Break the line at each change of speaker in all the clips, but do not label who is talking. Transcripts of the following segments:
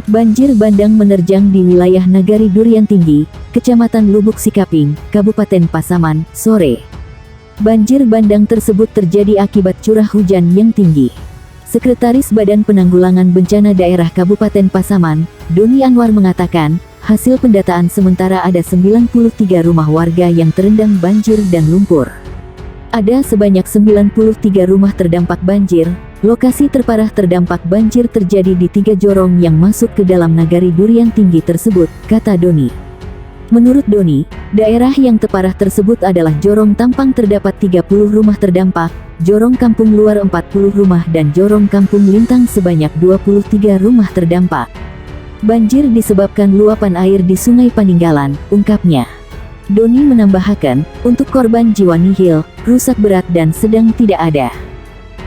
Banjir bandang menerjang di wilayah Nagari Durian Tinggi, Kecamatan Lubuk Sikaping, Kabupaten Pasaman, sore. Banjir bandang tersebut terjadi akibat curah hujan yang tinggi. Sekretaris Badan Penanggulangan Bencana Daerah Kabupaten Pasaman, Doni Anwar mengatakan, hasil pendataan sementara ada 93 rumah warga yang terendam banjir dan lumpur. Ada sebanyak 93 rumah terdampak banjir. Lokasi terparah terdampak banjir terjadi di 3 jorong yang masuk ke dalam Nagari Durian Tinggi tersebut, kata Doni. Menurut Doni, daerah yang terparah tersebut adalah Jorong Tampang terdapat 30 rumah terdampak, Jorong Kampung Luar 40 rumah dan Jorong Kampung Lintang sebanyak 23 rumah terdampak. Banjir disebabkan luapan air di Sungai Paninggalan, ungkapnya. Doni menambahkan, untuk korban jiwa nihil, rusak berat dan sedang tidak ada.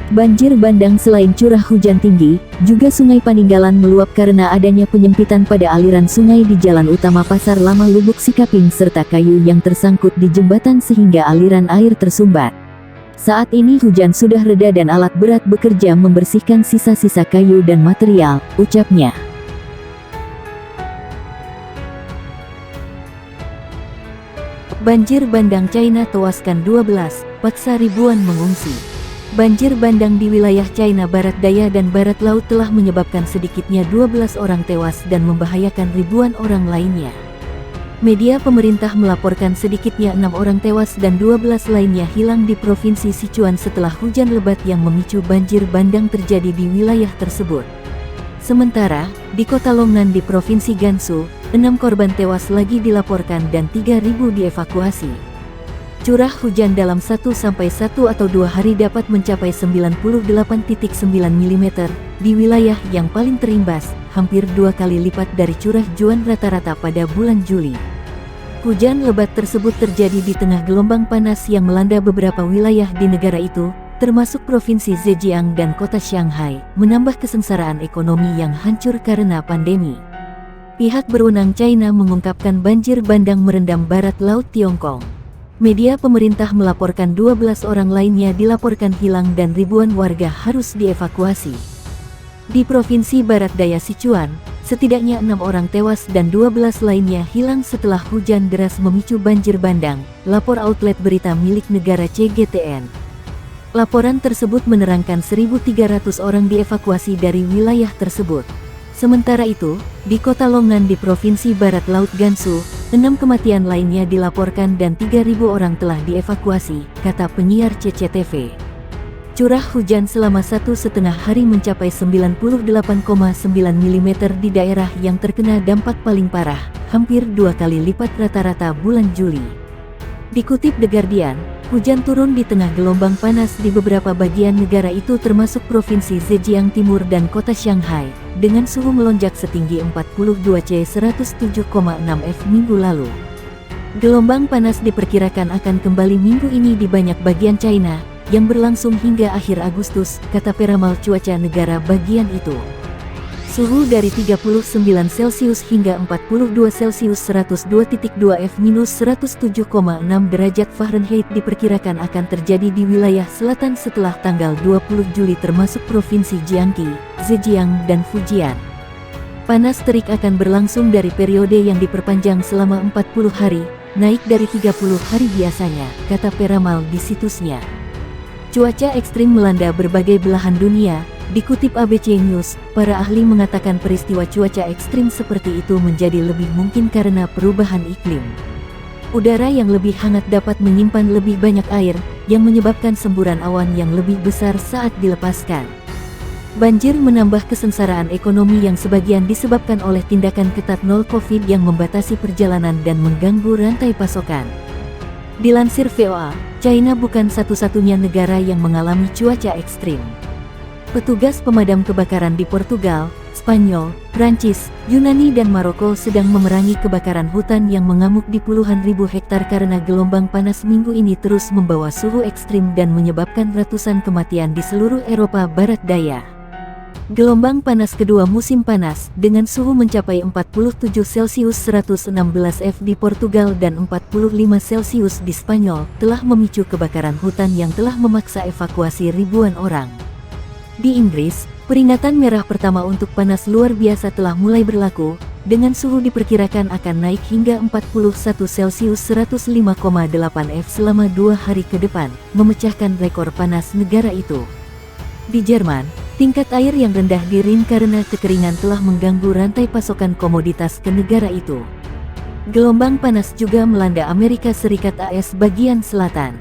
Banjir bandang selain curah hujan tinggi, juga Sungai Paninggalan meluap karena adanya penyempitan pada aliran sungai di Jalan Utama Pasar Lama Lubuk Sikaping serta kayu yang tersangkut di jembatan sehingga aliran air tersumbat. Saat ini hujan sudah reda dan alat berat bekerja membersihkan sisa-sisa kayu dan material, ucapnya. Banjir bandang China tewaskan 12, paksa ribuan mengungsi. Banjir bandang di wilayah China Barat Daya dan Barat Laut telah menyebabkan sedikitnya 12 orang tewas dan membahayakan ribuan orang lainnya. Media pemerintah melaporkan sedikitnya 6 orang tewas dan 12 lainnya hilang di Provinsi Sichuan setelah hujan lebat yang memicu banjir bandang terjadi di wilayah tersebut. Sementara, di kota Longnan di Provinsi Gansu, 6 korban tewas lagi dilaporkan dan 3.000 dievakuasi. Curah hujan dalam 1 sampai 1 atau 2 hari dapat mencapai 98.9 mm di wilayah yang paling terimbas, hampir 2 kali lipat dari curah hujan rata-rata pada bulan Juli. Hujan lebat tersebut terjadi di tengah gelombang panas yang melanda beberapa wilayah di negara itu, termasuk Provinsi Zhejiang dan kota Shanghai, menambah kesengsaraan ekonomi yang hancur karena pandemi. Pihak berwenang China mengungkapkan banjir bandang merendam barat laut Tiongkok. Media pemerintah melaporkan 12 orang lainnya dilaporkan hilang dan ribuan warga harus dievakuasi. Di Provinsi Barat Daya Sichuan, setidaknya 6 orang tewas dan 12 lainnya hilang setelah hujan deras memicu banjir bandang, lapor outlet berita milik negara CGTN. Laporan tersebut menerangkan 1.300 orang dievakuasi dari wilayah tersebut. Sementara itu, di kota Longnan di Provinsi Barat Laut Gansu, 6 kematian lainnya dilaporkan dan 3.000 orang telah dievakuasi, kata penyiar CCTV. Curah hujan selama 1,5 hari mencapai 98,9 mm di daerah yang terkena dampak paling parah, hampir 2 kali lipat rata-rata bulan Juli. Dikutip The Guardian, hujan turun di tengah gelombang panas di beberapa bagian negara itu termasuk Provinsi Zhejiang Timur dan kota Shanghai, dengan suhu melonjak setinggi 42 C 107,6 F minggu lalu. Gelombang panas diperkirakan akan kembali minggu ini di banyak bagian China, yang berlangsung hingga akhir Agustus, kata peramal cuaca negara bagian itu. Suhu dari 39 Celcius hingga 42 Celcius 102.2 F minus 107,6 derajat Fahrenheit diperkirakan akan terjadi di wilayah selatan setelah tanggal 20 Juli termasuk Provinsi Jiangxi, Zhejiang dan Fujian. Panas terik akan berlangsung dari periode yang diperpanjang selama 40 hari, naik dari 30 hari biasanya, kata peramal di situsnya. Cuaca ekstrim melanda berbagai belahan dunia. Dikutip ABC News, para ahli mengatakan peristiwa cuaca ekstrim seperti itu menjadi lebih mungkin karena perubahan iklim. Udara yang lebih hangat dapat menyimpan lebih banyak air, yang menyebabkan semburan awan yang lebih besar saat dilepaskan. Banjir menambah kesengsaraan ekonomi yang sebagian disebabkan oleh tindakan ketat nol COVID yang membatasi perjalanan dan mengganggu rantai pasokan. Dilansir VOA, China bukan satu-satunya negara yang mengalami cuaca ekstrim. Petugas pemadam kebakaran di Portugal, Spanyol, Prancis, Yunani dan Maroko sedang memerangi kebakaran hutan yang mengamuk di puluhan ribu hektar karena gelombang panas minggu ini terus membawa suhu ekstrim dan menyebabkan ratusan kematian di seluruh Eropa Barat Daya. Gelombang panas kedua musim panas, dengan suhu mencapai 47 Celcius 116 F di Portugal dan 45 Celcius di Spanyol, telah memicu kebakaran hutan yang telah memaksa evakuasi ribuan orang. Di Inggris, Peringatan merah pertama untuk panas luar biasa telah mulai berlaku, dengan suhu diperkirakan akan naik hingga 41 Celcius 105,8 F selama 2 hari ke depan, memecahkan rekor panas negara itu. Di Jerman, tingkat air yang rendah di Rin karena kekeringan telah mengganggu rantai pasokan komoditas ke negara itu. Gelombang panas juga melanda Amerika Serikat AS bagian selatan.